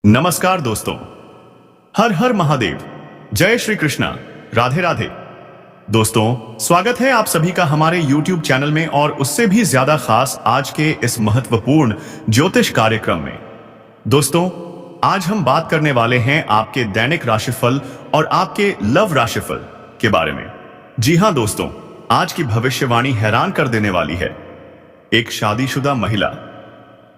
नमस्कार दोस्तों, हर हर महादेव, जय श्री कृष्णा, राधे राधे। दोस्तों, स्वागत है आप सभी का हमारे YouTube चैनल में और उससे भी ज्यादा खास आज के इस महत्वपूर्ण ज्योतिष कार्यक्रम में। दोस्तों, आज हम बात करने वाले हैं आपके दैनिक राशिफल और आपके लव राशिफल के बारे में। जी हां दोस्तों, आज की भविष्यवाणी हैरान कर देने वाली है। एक शादीशुदा महिला,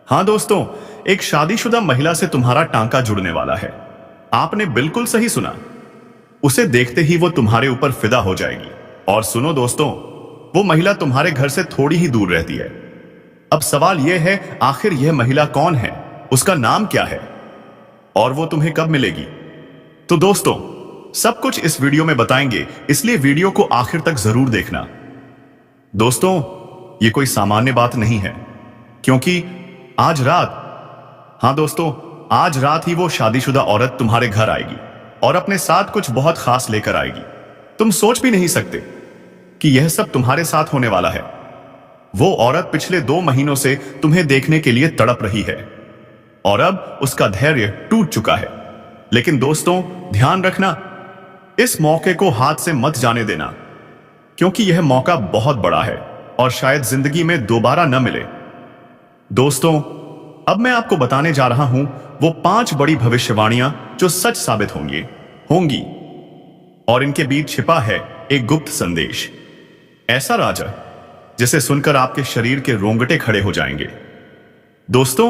हाँ दोस्तों, एक शादीशुदा महिला से तुम्हारा टांका जुड़ने वाला है। आपने बिल्कुल सही सुना। उसे देखते ही वो तुम्हारे ऊपर फिदा हो जाएगी। और सुनो दोस्तों, वो महिला तुम्हारे घर से थोड़ी ही दूर रहती है। अब सवाल यह है, आखिर यह महिला कौन है, उसका नाम क्या है और वो तुम्हें कब मिलेगी? तो दोस्तों, सब कुछ इस वीडियो में बताएंगे, इसलिए वीडियो को आखिर तक जरूर देखना। दोस्तों, ये कोई सामान्य बात नहीं है, क्योंकि आज रात, हाँ दोस्तों, आज रात ही वो शादीशुदा औरत तुम्हारे घर आएगी और अपने साथ कुछ बहुत खास लेकर आएगी। तुम सोच भी नहीं सकते कि यह सब तुम्हारे साथ होने वाला है। वो औरत पिछले 2 महीनों से तुम्हें देखने के लिए तड़प रही है और अब उसका धैर्य टूट चुका है। लेकिन दोस्तों, ध्यान रखना, इस मौके को हाथ से मत जाने देना, क्योंकि यह मौका बहुत बड़ा है और शायद जिंदगी में दोबारा न मिले। दोस्तों, अब मैं आपको बताने जा रहा हूं वो 5 बड़ी भविष्यवाणियां जो सच साबित होंगी और इनके बीच छिपा है एक गुप्त संदेश। ऐसा राजा जिसे सुनकर आपके शरीर के रोंगटे खड़े हो जाएंगे। दोस्तों,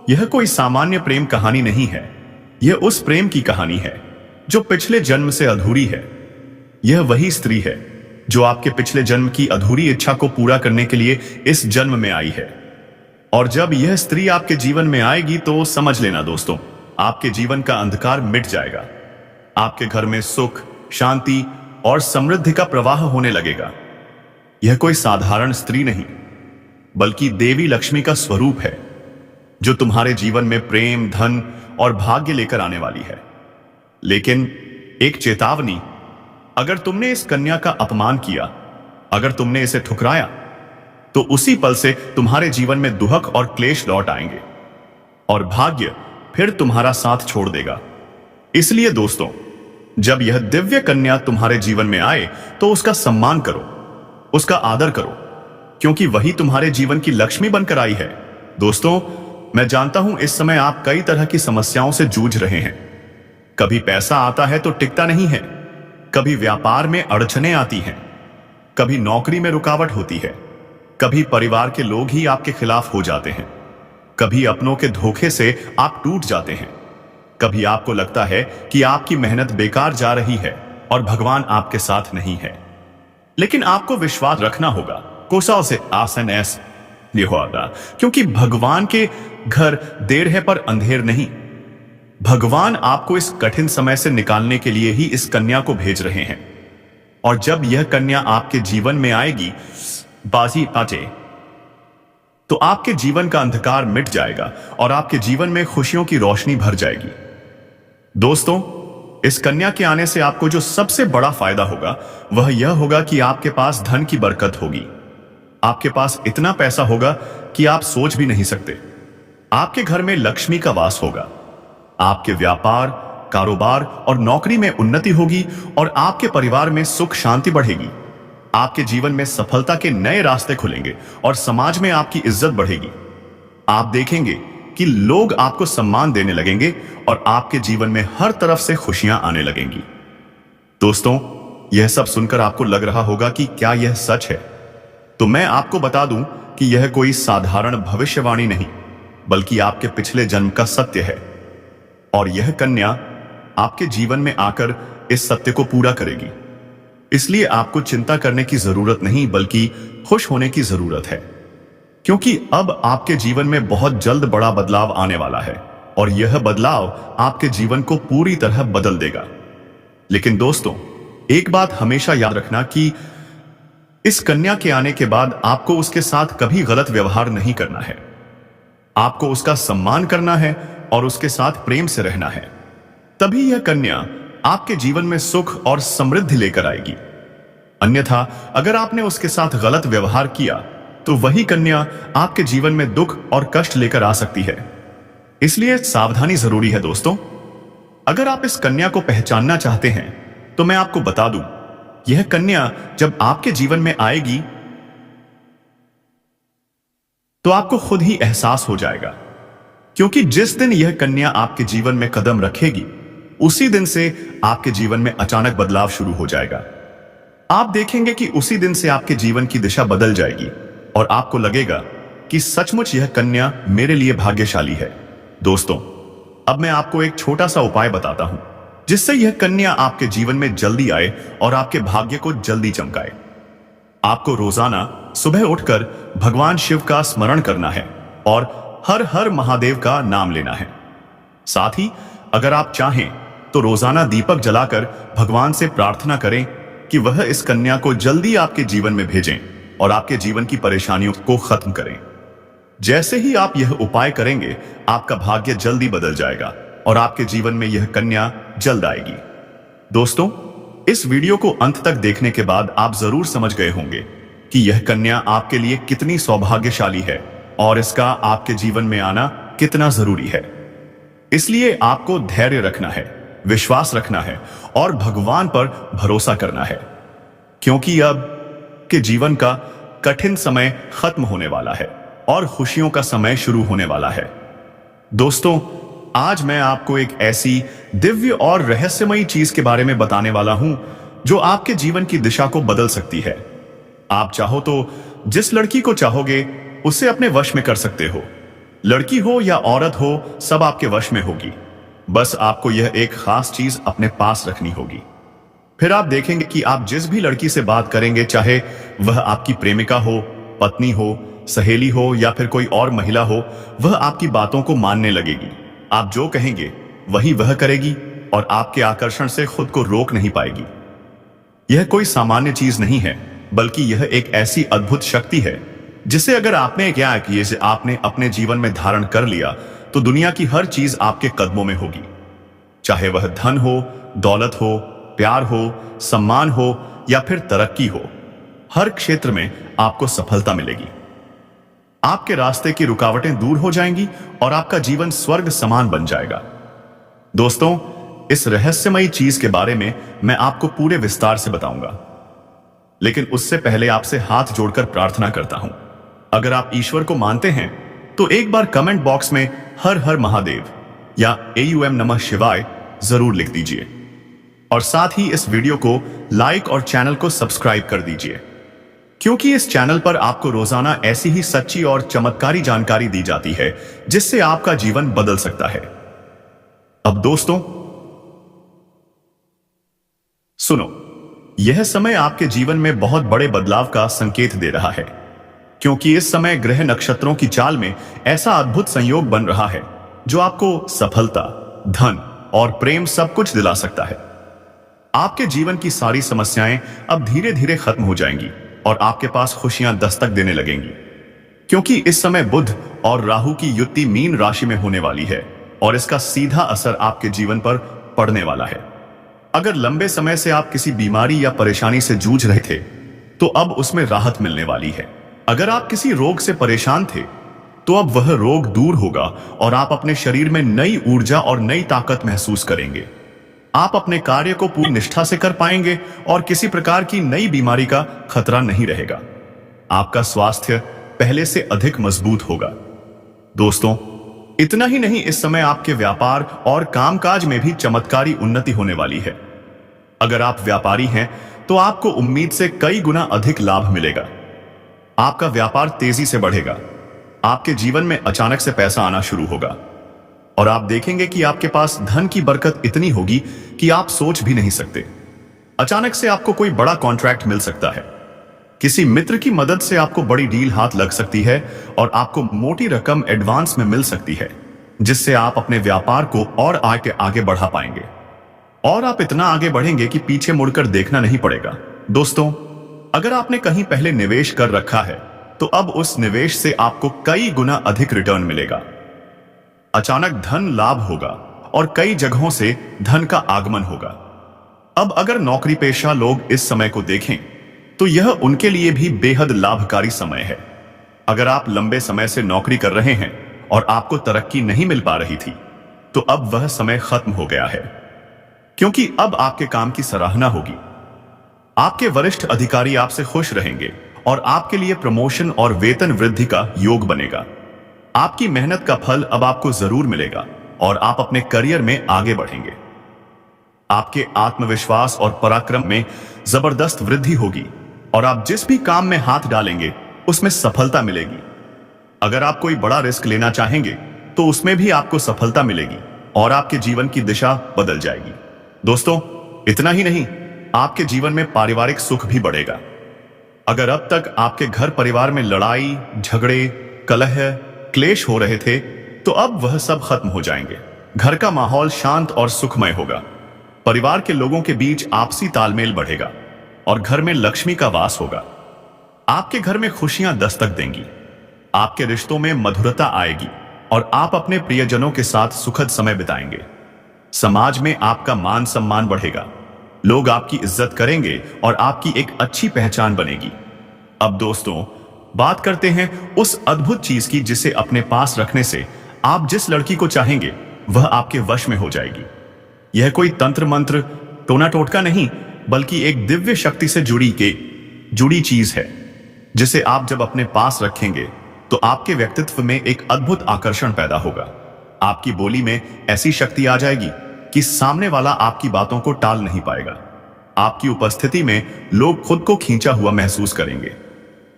यह कोई सामान्य प्रेम कहानी नहीं है। यह उस प्रेम की कहानी है जो पिछले जन्म से अधूरी है। यह वही स्त्री है जो आपके पिछले जन्म की अधूरी इच्छा को पूरा करने के लिए इस जन्म में आई है। और जब यह स्त्री आपके जीवन में आएगी तो समझ लेना दोस्तों, आपके जीवन का अंधकार मिट जाएगा। आपके घर में सुख, शांति और समृद्धि का प्रवाह होने लगेगा। यह कोई साधारण स्त्री नहीं, बल्कि देवी लक्ष्मी का स्वरूप है, जो तुम्हारे जीवन में प्रेम, धन और भाग्य लेकर आने वाली है। लेकिन एक चेतावनी, अगर तुमने इस कन्या का अपमान किया, अगर तुमने इसे ठुकराया, तो उसी पल से तुम्हारे जीवन में दुहक और क्लेश लौट आएंगे और भाग्य फिर तुम्हारा साथ छोड़ देगा। इसलिए दोस्तों, जब यह दिव्य कन्या तुम्हारे जीवन में आए तो उसका सम्मान करो, उसका आदर करो, क्योंकि वही तुम्हारे जीवन की लक्ष्मी बनकर आई है। दोस्तों, मैं जानता हूं इस समय आप कई तरह की समस्याओं से जूझ रहे हैं। कभी पैसा आता है तो टिकता नहीं है, कभी व्यापार में अड़चनें आती हैं, कभी नौकरी में रुकावट होती है, कभी परिवार के लोग ही आपके खिलाफ हो जाते हैं, कभी अपनों के धोखे से आप टूट जाते हैं, कभी आपको लगता है कि आपकी मेहनत बेकार जा रही है और भगवान आपके साथ नहीं है। लेकिन आपको विश्वास रखना होगा, कोसा से आसन ऐसे होगा, क्योंकि भगवान के घर देर है पर अंधेर नहीं। भगवान आपको इस कठिन समय से निकालने के लिए ही इस कन्या को भेज रहे हैं। और जब यह कन्या आपके जीवन में आएगी, बाजी आटे, तो आपके जीवन का अंधकार मिट जाएगा और आपके जीवन में खुशियों की रोशनी भर जाएगी। दोस्तों, इस कन्या के आने से आपको जो सबसे बड़ा फायदा होगा वह यह होगा कि आपके पास धन की बरकत होगी। आपके पास इतना पैसा होगा कि आप सोच भी नहीं सकते। आपके घर में लक्ष्मी का वास होगा। आपके व्यापार, कारोबार और नौकरी में उन्नति होगी और आपके परिवार में सुख शांति बढ़ेगी। आपके जीवन में सफलता के नए रास्ते खुलेंगे और समाज में आपकी इज्जत बढ़ेगी। आप देखेंगे कि लोग आपको सम्मान देने लगेंगे और आपके जीवन में हर तरफ से खुशियां आने लगेंगी। दोस्तों, यह सब सुनकर आपको लग रहा होगा कि क्या यह सच है? तो मैं आपको बता दूं कि यह कोई साधारण भविष्यवाणी नहीं, बल्कि आपके पिछले जन्म का सत्य है। और यह कन्या आपके जीवन में आकर इस सत्य को पूरा करेगी। इसलिए आपको चिंता करने की जरूरत नहीं, बल्कि खुश होने की जरूरत है, क्योंकि अब आपके जीवन में बहुत जल्द बड़ा बदलाव आने वाला है और यह बदलाव आपके जीवन को पूरी तरह बदल देगा। लेकिन दोस्तों, एक बात हमेशा याद रखना कि इस कन्या के आने के बाद आपको उसके साथ कभी गलत व्यवहार नहीं करना है। आपको उसका सम्मान करना है और उसके साथ प्रेम से रहना है। तभी यह कन्या आपके जीवन में सुख और समृद्धि लेकर आएगी। अन्यथा अगर आपने उसके साथ गलत व्यवहार किया तो वही कन्या आपके जीवन में दुख और कष्ट लेकर आ सकती है। इसलिए सावधानी जरूरी है दोस्तों। अगर आप इस कन्या को पहचानना चाहते हैं तो मैं आपको बता दूं, यह कन्या जब आपके जीवन में आएगी तो आपको खुद ही एहसास हो जाएगा, क्योंकि जिस दिन यह कन्या आपके जीवन में कदम रखेगी उसी दिन से आपके जीवन में अचानक बदलाव शुरू हो जाएगा। आप देखेंगे कि उसी दिन से आपके जीवन की दिशा बदल जाएगी और आपको लगेगा कि सचमुच यह कन्या मेरे लिए भाग्यशाली है। दोस्तों, अब मैं आपको एक छोटा सा उपाय बताता हूं जिससे यह कन्या आपके जीवन में जल्दी आए और आपके भाग्य को जल्दी चमकाए। आपको रोजाना सुबह उठकर भगवान शिव का स्मरण करना है और हर हर महादेव का नाम लेना है। साथ ही अगर आप चाहें तो रोजाना दीपक जलाकर भगवान से प्रार्थना करें कि वह इस कन्या को जल्दी आपके जीवन में भेजें और आपके जीवन की परेशानियों को खत्म करें। जैसे ही आप यह उपाय करेंगे, आपका भाग्य जल्दी बदल जाएगा और आपके जीवन में यह कन्या जल्द आएगी। दोस्तों, इस वीडियो को अंत तक देखने के बाद आप जरूर समझ गए होंगे कि यह कन्या आपके लिए कितनी सौभाग्यशाली है और इसका आपके जीवन में आना कितना जरूरी है। इसलिए आपको धैर्य रखना है, विश्वास रखना है और भगवान पर भरोसा करना है, क्योंकि अब के जीवन का कठिन समय खत्म होने वाला है और खुशियों का समय शुरू होने वाला है। दोस्तों, आज मैं आपको एक ऐसी दिव्य और रहस्यमयी चीज के बारे में बताने वाला हूं जो आपके जीवन की दिशा को बदल सकती है। आप चाहो तो जिस लड़की को चाहोगे उसे अपने वश में कर सकते हो। लड़की हो या औरत हो, सब आपके वश में होगी। बस आपको यह एक खास चीज अपने पास रखनी होगी। फिर आप देखेंगे कि आप जिस भी लड़की से बात करेंगे, चाहे वह आपकी प्रेमिका हो, पत्नी हो, सहेली हो या फिर कोई और महिला हो, वह आपकी बातों को मानने लगेगी। आप जो कहेंगे वही वह करेगी और आपके आकर्षण से खुद को रोक नहीं पाएगी। यह कोई सामान्य चीज नहीं है, बल्कि यह एक ऐसी अद्भुत शक्ति है जिसे अगर आपने क्या किए से आपने अपने जीवन में धारण कर लिया तो दुनिया की हर चीज आपके कदमों में होगी। चाहे वह धन हो, दौलत हो, प्यार हो, सम्मान हो या फिर तरक्की हो, हर क्षेत्र में आपको सफलता मिलेगी। आपके रास्ते की रुकावटें दूर हो जाएंगी और आपका जीवन स्वर्ग समान बन जाएगा। दोस्तों, इस रहस्यमयी चीज के बारे में मैं आपको पूरे विस्तार से बताऊंगा, लेकिन उससे पहले आपसे हाथ जोड़कर प्रार्थना करता हूं। अगर आप ईश्वर को मानते हैं तो एक बार कमेंट बॉक्स में हर हर महादेव या AUM नमः शिवाय जरूर लिख दीजिए और साथ ही इस वीडियो को लाइक और चैनल को सब्सक्राइब कर दीजिए, क्योंकि इस चैनल पर आपको रोजाना ऐसी ही सच्ची और चमत्कारी जानकारी दी जाती है जिससे आपका जीवन बदल सकता है। अब दोस्तों सुनो, यह समय आपके जीवन में बहुत बड़े बदलाव का संकेत दे रहा है, क्योंकि इस समय ग्रह नक्षत्रों की चाल में ऐसा अद्भुत संयोग बन रहा है जो आपको सफलता, धन और प्रेम सब कुछ दिला सकता है। आपके जीवन की सारी समस्याएं अब धीरे धीरे खत्म हो जाएंगी और आपके पास खुशियां दस्तक देने लगेंगी, क्योंकि इस समय बुध और राहु की युति मीन राशि में होने वाली है और इसका सीधा असर आपके जीवन पर पड़ने वाला है। अगर लंबे समय से आप किसी बीमारी या परेशानी से जूझ रहे थे तो अब उसमें राहत मिलने वाली है। अगर आप किसी रोग से परेशान थे तो अब वह रोग दूर होगा और आप अपने शरीर में नई ऊर्जा और नई ताकत महसूस करेंगे। आप अपने कार्य को पूरी निष्ठा से कर पाएंगे और किसी प्रकार की नई बीमारी का खतरा नहीं रहेगा। आपका स्वास्थ्य पहले से अधिक मजबूत होगा। दोस्तों, इतना ही नहीं, इस समय आपके व्यापार और कामकाज में भी चमत्कारी उन्नति होने वाली है। अगर आप व्यापारी हैं तो आपको उम्मीद से कई गुना अधिक लाभ मिलेगा। आपका व्यापार तेजी से बढ़ेगा, आपके जीवन में अचानक से पैसा आना शुरू होगा और आप देखेंगे कि आपके पास धन की बरकत इतनी होगी कि आप सोच भी नहीं सकते। अचानक से आपको कोई बड़ा कॉन्ट्रैक्ट मिल सकता है, किसी मित्र की मदद से आपको बड़ी डील हाथ लग सकती है और आपको मोटी रकम एडवांस में मिल सकती है, जिससे आप अपने व्यापार को और आगे बढ़ा पाएंगे और आप इतना आगे बढ़ेंगे कि पीछे मुड़कर देखना नहीं पड़ेगा। दोस्तों, अगर आपने कहीं पहले निवेश कर रखा है तो अब उस निवेश से आपको कई गुना अधिक रिटर्न मिलेगा। अचानक धन लाभ होगा और कई जगहों से धन का आगमन होगा। अब अगर नौकरी पेशा लोग इस समय को देखें तो यह उनके लिए भी बेहद लाभकारी समय है। अगर आप लंबे समय से नौकरी कर रहे हैं और आपको तरक्की नहीं मिल पा रही थी, तो अब वह समय खत्म हो गया है, क्योंकि अब आपके काम की सराहना होगी। आपके वरिष्ठ अधिकारी आपसे खुश रहेंगे और आपके लिए प्रमोशन और वेतन वृद्धि का योग बनेगा। आपकी मेहनत का फल अब आपको जरूर मिलेगा और आप अपने करियर में आगे बढ़ेंगे। आपके आत्मविश्वास और पराक्रम में जबरदस्त वृद्धि होगी और आप जिस भी काम में हाथ डालेंगे उसमें सफलता मिलेगी। अगर आप कोई बड़ा रिस्क लेना चाहेंगे तो उसमें भी आपको सफलता मिलेगी और आपके जीवन की दिशा बदल जाएगी। दोस्तों, इतना ही नहीं, आपके जीवन में पारिवारिक सुख भी बढ़ेगा। अगर अब तक आपके घर परिवार में लड़ाई, झगड़े, कलह, क्लेश हो रहे थे, तो अब वह सब खत्म हो जाएंगे। घर का माहौल शांत और सुखमय होगा। परिवार के लोगों के बीच आपसी तालमेल बढ़ेगा और घर में लक्ष्मी का वास होगा। आपके घर में खुशियां दस्तक देंगी। आपके रिश्तों में मधुरता आएगी और आप अपने प्रियजनों के साथ सुखद समय बिताएंगे। समाज में आपका मान सम्मान बढ़ेगा। लोग आपकी इज्जत करेंगे और आपकी एक अच्छी पहचान बनेगी। अब दोस्तों, बात करते हैं उस अद्भुत चीज की जिसे अपने पास रखने से आप जिस लड़की को चाहेंगे वह आपके वश में हो जाएगी। यह कोई तंत्र मंत्र, टोना टोटका नहीं, बल्कि एक दिव्य शक्ति से जुड़ी चीज है, जिसे आप जब अपने पास रखेंगे तो आपके व्यक्तित्व में एक अद्भुत आकर्षण पैदा होगा। आपकी बोली में ऐसी शक्ति आ जाएगी कि सामने वाला आपकी बातों को टाल नहीं पाएगा। आपकी उपस्थिति में लोग खुद को खींचा हुआ महसूस करेंगे।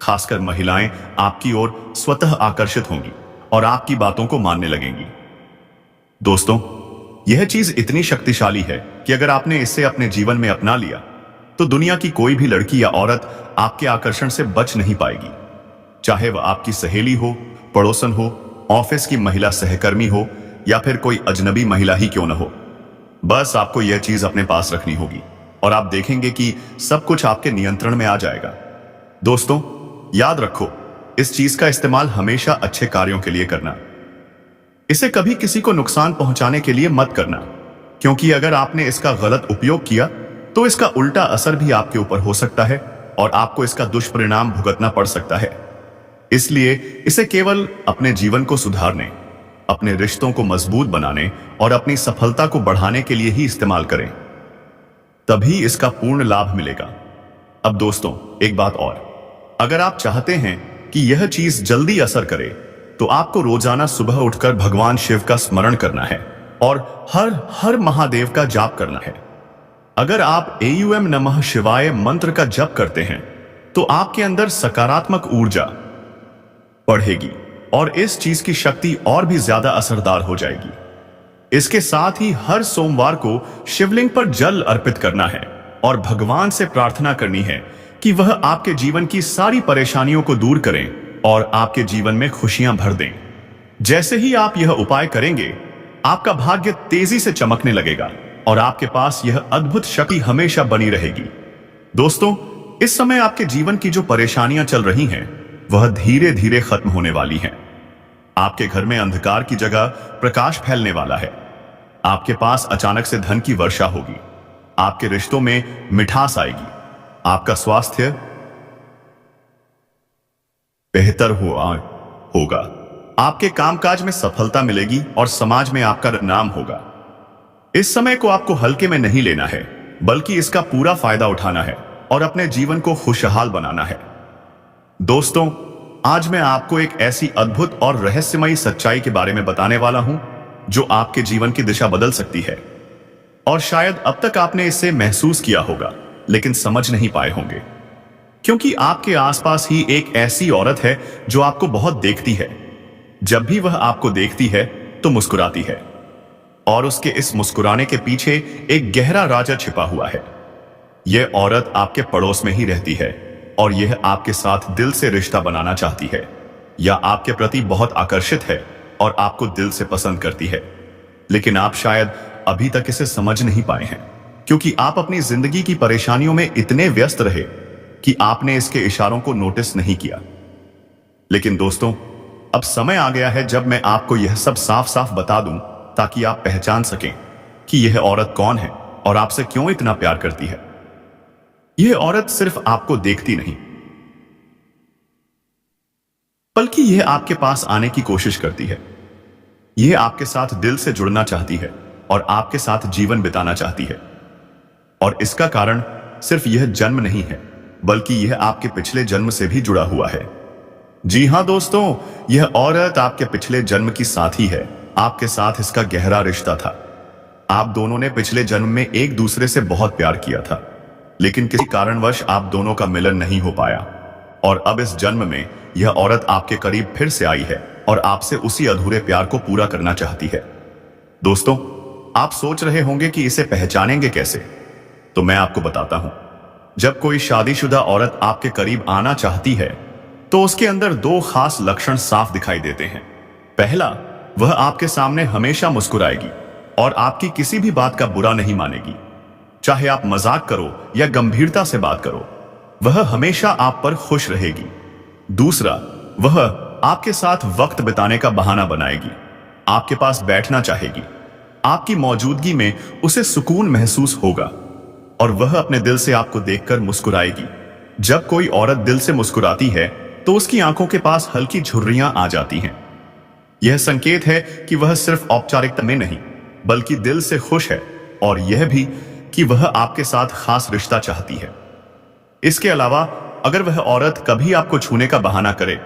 खासकर महिलाएं आपकी ओर स्वतः आकर्षित होंगी और आपकी बातों को मानने लगेंगी। दोस्तों, यह चीज इतनी शक्तिशाली है कि अगर आपने इसे अपने जीवन में अपना लिया तो दुनिया की कोई भी लड़की या औरत आपके आकर्षण से बच नहीं पाएगी। चाहे वह आपकी सहेली हो, पड़ोसन हो, ऑफिस की महिला सहकर्मी हो या फिर कोई अजनबी महिला ही क्यों न हो। बस आपको यह चीज अपने पास रखनी होगी और आप देखेंगे कि सब कुछ आपके नियंत्रण में आ जाएगा। दोस्तों, याद रखो, इस चीज का इस्तेमाल हमेशा अच्छे कार्यों के लिए करना। इसे कभी किसी को नुकसान पहुंचाने के लिए मत करना, क्योंकि अगर आपने इसका गलत उपयोग किया तो इसका उल्टा असर भी आपके ऊपर हो सकता है और आपको इसका दुष्परिणाम भुगतना पड़ सकता है। इसलिए इसे केवल अपने जीवन को सुधारने, अपने रिश्तों को मजबूत बनाने और अपनी सफलता को बढ़ाने के लिए ही इस्तेमाल करें, तभी इसका पूर्ण लाभ मिलेगा। अब दोस्तों, एक बात और, अगर आप चाहते हैं कि यह चीज जल्दी असर करे तो आपको रोजाना सुबह उठकर भगवान शिव का स्मरण करना है और हर हर महादेव का जाप करना है। अगर आप एयूएम नमः शिवाय मंत्र का जप करते हैं तो आपके अंदर सकारात्मक ऊर्जा बढ़ेगी और इस चीज की शक्ति और भी ज्यादा असरदार हो जाएगी। इसके साथ ही हर सोमवार को शिवलिंग पर जल अर्पित करना है और भगवान से प्रार्थना करनी है कि वह आपके जीवन की सारी परेशानियों को दूर करें और आपके जीवन में खुशियां भर दें। जैसे ही आप यह उपाय करेंगे, आपका भाग्य तेजी से चमकने लगेगा और आपके पास यह अद्भुत शक्ति हमेशा बनी रहेगी। दोस्तों, इस समय आपके जीवन की जो परेशानियां चल रही हैं वह धीरे धीरे खत्म होने वाली हैं। आपके घर में अंधकार की जगह प्रकाश फैलने वाला है। आपके पास अचानक से धन की वर्षा होगी। आपके रिश्तों में मिठास आएगी। आपका स्वास्थ्य बेहतर होगा। आपके कामकाज में सफलता मिलेगी और समाज में आपका नाम होगा। इस समय को आपको हल्के में नहीं लेना है, बल्कि इसका पूरा फायदा उठाना है और अपने जीवन को खुशहाल बनाना है। दोस्तों, आज मैं आपको एक ऐसी अद्भुत और रहस्यमयी सच्चाई के बारे में बताने वाला हूं जो आपके जीवन की दिशा बदल सकती है। और शायद अब तक आपने इसे महसूस किया होगा, लेकिन समझ नहीं पाए होंगे, क्योंकि आपके आसपास ही एक ऐसी औरत है जो आपको बहुत देखती है। जब भी वह आपको देखती है तो मुस्कुराती है और उसके इस मुस्कुराने के पीछे एक गहरा राज छिपा हुआ है। यह औरत आपके पड़ोस में ही रहती है और यह आपके साथ दिल से रिश्ता बनाना चाहती है या आपके प्रति बहुत आकर्षित है और आपको दिल से पसंद करती है। लेकिन आप शायद अभी तक इसे समझ नहीं पाए हैं, क्योंकि आप अपनी जिंदगी की परेशानियों में इतने व्यस्त रहे कि आपने इसके इशारों को नोटिस नहीं किया। लेकिन दोस्तों, अब समय आ गया है जब मैं आपको यह सब साफ साफ बता दूं, ताकि आप पहचान सकें कि यह औरत कौन है और आपसे क्यों इतना प्यार करती है। यह औरत सिर्फ आपको देखती नहीं, बल्कि यह आपके पास आने की कोशिश करती है। यह आपके साथ दिल से जुड़ना चाहती है और आपके साथ जीवन बिताना चाहती है। और इसका कारण सिर्फ यह जन्म नहीं है, बल्कि यह आपके पिछले जन्म से भी जुड़ा हुआ है। जी हां दोस्तों, यह औरत आपके पिछले जन्म की साथी है। आपके साथ इसका गहरा रिश्ता था। आप दोनों ने पिछले जन्म में एक दूसरे से बहुत प्यार किया था, लेकिन किसी कारणवश आप दोनों का मिलन नहीं हो पाया। और अब इस जन्म में यह औरत आपके करीब फिर से आई है और आपसे उसी अधूरे प्यार को पूरा करना चाहती है। दोस्तों, आप सोच रहे होंगे कि इसे पहचानेंगे कैसे, तो मैं आपको बताता हूं। जब कोई शादीशुदा औरत आपके करीब आना चाहती है तो उसके अंदर दो खास लक्षण साफ दिखाई देते हैं। पहला, वह आपके सामने हमेशा मुस्कुराएगी और आपकी किसी भी बात का बुरा नहीं मानेगी। चाहे आप मजाक करो या गंभीरता से बात करो, वह हमेशा आप पर खुश रहेगी। दूसरा, वह आपके साथ वक्त बिताने का बहाना बनाएगी, आपके पास बैठना चाहेगी। आपकी मौजूदगी में उसे सुकून महसूस होगा और वह अपने दिल से आपको देखकर मुस्कुराएगी। जब कोई औरत दिल से मुस्कुराती है तो उसकी आंखों के पास हल्की झुर्रियां आ जाती हैं। यह संकेत है कि वह सिर्फ औपचारिकता में नहीं, बल्कि दिल से खुश है, और यह भी कि वह आपके साथ खास रिश्ता चाहती है। इसके अलावा अगर वह औरत कभी आपको छूने का बहाना करे,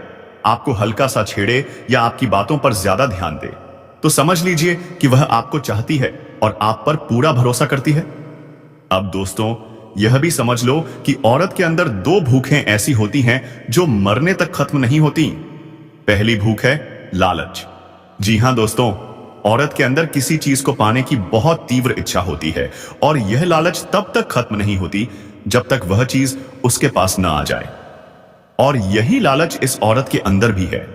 आपको हल्का सा छेड़े या आपकी बातों पर ज्यादा ध्यान दे, तो समझ लीजिए कि वह आपको चाहती है और आप पर पूरा भरोसा करती है। अब दोस्तों, यह भी समझ लो कि औरत के अंदर दो भूखें ऐसी होती हैं जो मरने तक खत्म नहीं होती। पहली भूख है लालच। जी हां दोस्तों, औरत के अंदर किसी चीज को पाने की बहुत तीव्र इच्छा होती है और यह लालच तब तक खत्म नहीं होती जब तक वह चीज उसके पास न आ जाए। और यही लालच इस औरत के अंदर भी है।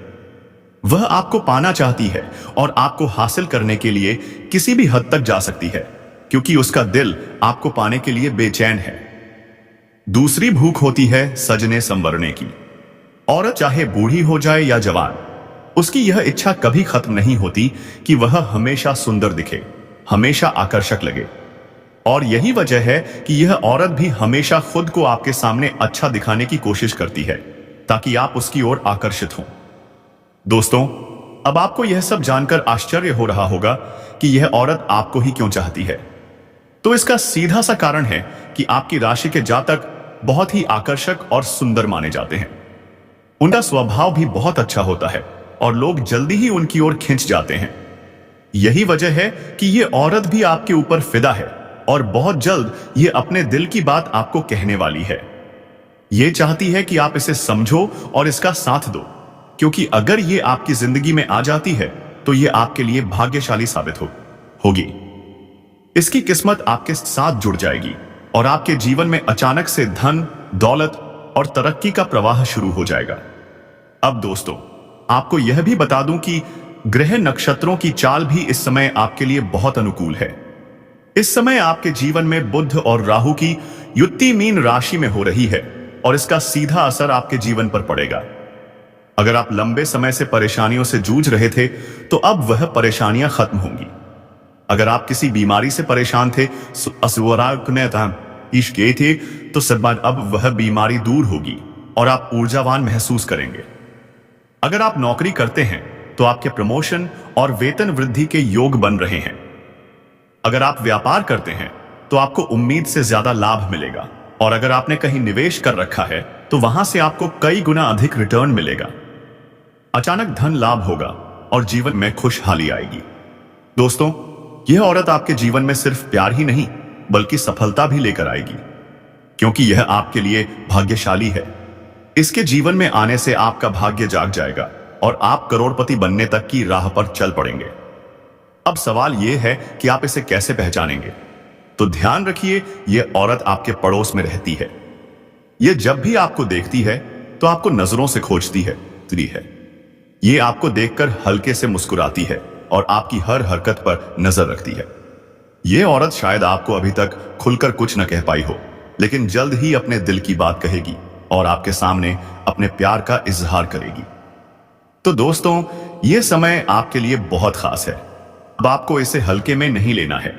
वह आपको पाना चाहती है और आपको हासिल करने के लिए किसी भी हद तक जा सकती है, क्योंकि उसका दिल आपको पाने के लिए बेचैन है। दूसरी भूख होती है सजने संवरने की। औरत चाहे बूढ़ी हो जाए या जवान, उसकी यह इच्छा कभी खत्म नहीं होती कि वह हमेशा सुंदर दिखे, हमेशा आकर्षक लगे। और यही वजह है कि यह औरत भी हमेशा खुद को आपके सामने अच्छा दिखाने की कोशिश करती है, ताकि आप उसकी ओर आकर्षित हों। दोस्तों, अब आपको यह सब जानकर आश्चर्य हो रहा होगा कि यह औरत आपको ही क्यों चाहती है। तो इसका सीधा सा कारण है कि आपकी राशि के जातक बहुत ही आकर्षक और सुंदर माने जाते हैं। उनका स्वभाव भी बहुत अच्छा होता है और लोग जल्दी ही उनकी ओर खिंच जाते हैं। यही वजह है कि यह औरत भी आपके ऊपर फिदा है और बहुत जल्द यह अपने दिल की बात आपको कहने वाली है। यह चाहती है कि आप इसे समझो और इसका साथ दो, क्योंकि अगर यह आपकी जिंदगी में आ जाती है तो यह आपके लिए भाग्यशाली साबित होगी। इसकी किस्मत आपके साथ जुड़ जाएगी और आपके जीवन में अचानक से धन, दौलत और तरक्की का प्रवाह शुरू हो जाएगा। अब दोस्तों, आपको यह भी बता दूं कि ग्रह नक्षत्रों की चाल भी इस समय आपके लिए बहुत अनुकूल है। इस समय आपके जीवन में बुध और राहु की युति मीन राशि में हो रही है और इसका सीधा असर आपके जीवन पर पड़ेगा। अगर आप लंबे समय से परेशानियों से जूझ रहे थे तो अब वह परेशानियां खत्म होंगी। अगर आप किसी बीमारी से परेशान थे तो सदमान अब वह बीमारी दूर होगी और आप ऊर्जावान महसूस करेंगे। अगर आप नौकरी करते हैं तो आपके प्रमोशन और वेतन वृद्धि के योग बन रहे हैं। अगर आप व्यापार करते हैं तो आपको उम्मीद से ज्यादा लाभ मिलेगा, और अगर आपने कहीं निवेश कर रखा है तो वहां से आपको कई गुना अधिक रिटर्न मिलेगा। अचानक धन लाभ होगा और जीवन में खुशहाली आएगी। दोस्तों, यह औरत आपके जीवन में सिर्फ प्यार ही नहीं बल्कि सफलता भी लेकर आएगी, क्योंकि यह आपके लिए भाग्यशाली है। इसके जीवन में आने से आपका भाग्य जाग जाएगा और आप करोड़पति बनने तक की राह पर चल पड़ेंगे। अब सवाल यह है कि आप इसे कैसे पहचानेंगे। तो ध्यान रखिए, यह औरत आपके पड़ोस में रहती है। यह जब भी आपको देखती है तो आपको नजरों से खोजती है। ये आपको देखकर हल्के से मुस्कुराती है और आपकी हर हरकत पर नजर रखती है। यह औरत शायद आपको अभी तक खुलकर कुछ न कह पाई हो, लेकिन जल्द ही अपने दिल की बात कहेगी और आपके सामने अपने प्यार का इजहार करेगी। तो दोस्तों, यह समय आपके लिए बहुत खास है। अब आपको इसे हल्के में नहीं लेना है,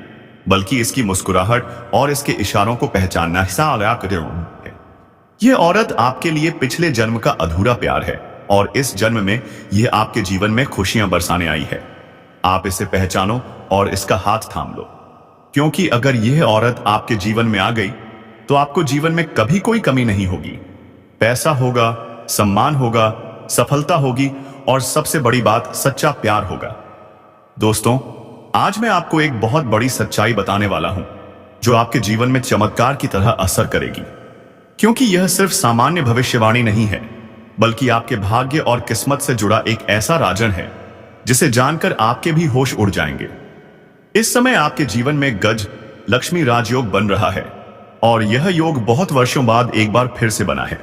बल्कि इसकी मुस्कुराहट और इसके इशारों को पहचानना है। यह औरत आपके लिए पिछले जन्म का अधूरा प्यार है और इस जन्म में यह आपके जीवन में खुशियां बरसाने आई है। आप इसे पहचानो और इसका हाथ थाम लो, क्योंकि अगर यह औरत आपके जीवन में आ गई तो आपको जीवन में कभी कोई कमी नहीं होगी। पैसा होगा, सम्मान होगा, सफलता होगी और सबसे बड़ी बात सच्चा प्यार होगा। दोस्तों, आज मैं आपको एक बहुत बड़ी सच्चाई बताने वाला हूं जो आपके जीवन में चमत्कार की तरह असर करेगी, क्योंकि यह सिर्फ सामान्य भविष्यवाणी नहीं है, बल्कि आपके भाग्य और किस्मत से जुड़ा एक ऐसा राजन है जिसे जानकर आपके भी होश उड़ जाएंगे। इस समय आपके जीवन में गज लक्ष्मी राजयोग बन रहा है और यह योग बहुत वर्षों बाद एक बार फिर से बना है।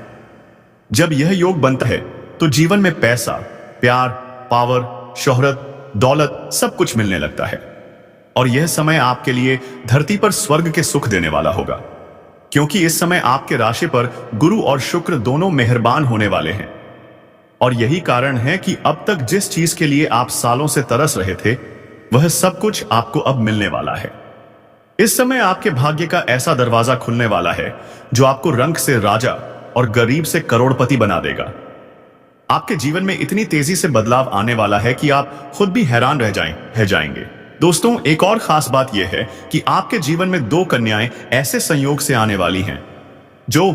जब यह योग बनता है तो जीवन में पैसा, प्यार, पावर, शोहरत, दौलत सब कुछ मिलने लगता है। और यह समय आपके लिए धरती पर स्वर्ग के सुख देने वाला होगा, क्योंकि इस समय आपके राशि पर गुरु और शुक्र दोनों मेहरबान होने वाले हैं। और यही कारण है कि अब तक जिस चीज के लिए आप सालों से तरस रहे थे, वह सब कुछ आपको अब मिलने वाला है। इस समय आपके भाग्य का ऐसा दरवाजा खुलने वाला है जो आपको रंक से राजा और गरीब से करोड़पति बना देगा। आपके जीवन में इतनी तेजी से बदलाव आने वाला है कि आप खुद भी हैरान रह जाएंगे। दोस्तों, एक और खास बात यह है कि आपके जीवन में 2 कन्याएं ऐसे संयोग से आने वाली हैं जो